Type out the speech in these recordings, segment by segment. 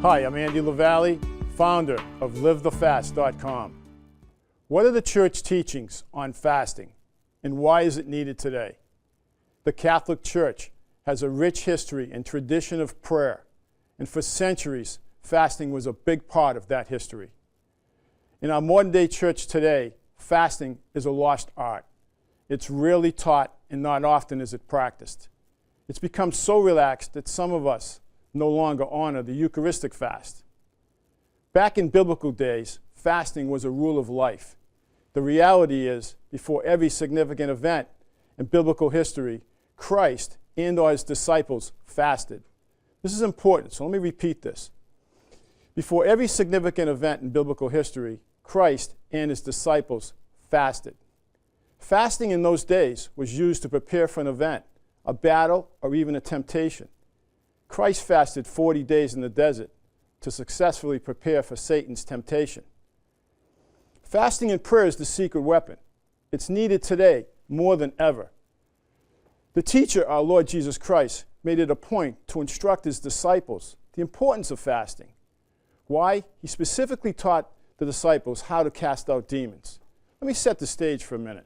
Hi, I'm Andy LaVallee, founder of LiveTheFast.com. What are the church teachings on fasting, and why is it needed today? The Catholic Church has a rich history and tradition of prayer, and for centuries, fasting was a big part of that history. In our modern-day church today, fasting is a lost art. It's rarely taught, and not often is it practiced. It's become so relaxed that some of us no longer honor the Eucharistic fast. Back in biblical days, fasting was a rule of life. The reality is, before every significant event in biblical history, Christ and/or his disciples fasted. This is important, so let me repeat this. Before every significant event in biblical history, Christ and his disciples fasted. Fasting in those days was used to prepare for an event, a battle, or even a temptation. Christ fasted 40 days in the desert to successfully prepare for Satan's temptation. Fasting and prayer is the secret weapon. It's needed today more than ever. The teacher, our Lord Jesus Christ, made it a point to instruct his disciples the importance of fasting. Why? He specifically taught the disciples how to cast out demons. Let me set the stage for a minute.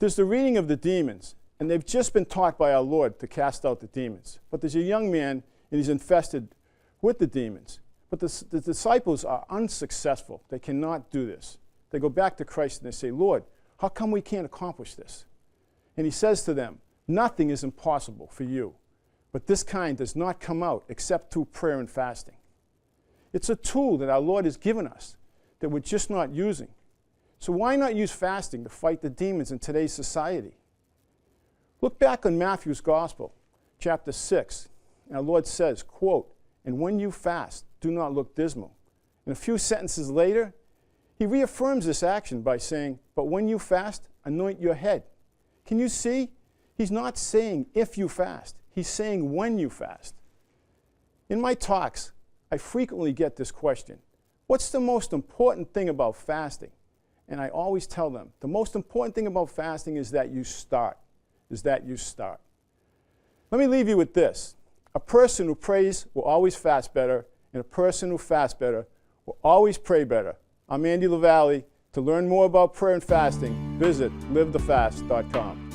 There's the reading of the demons, and they've just been taught by our Lord to cast out the demons. But there's a young man, and he's infested with the demons. But the disciples are unsuccessful. They cannot do this. They go back to Christ and they say, Lord, how come we can't accomplish this? And he says to them, nothing is impossible for you, but this kind does not come out except through prayer and fasting. It's a tool that our Lord has given us that we're just not using. So why not use fasting to fight the demons in today's society? Look back on Matthew's Gospel, chapter 6, and our Lord says, quote, "And when you fast, do not look dismal." And a few sentences later, he reaffirms this action by saying, "But when you fast, anoint your head." Can you see? He's not saying if you fast. He's saying when you fast. In my talks, I frequently get this question, what's the most important thing about fasting? And I always tell them, the most important thing about fasting is that you start. Let me leave you with this. A person who prays will always fast better, and a person who fasts better will always pray better. I'm Andy LaVallee. To learn more about prayer and fasting, visit LiveTheFast.com.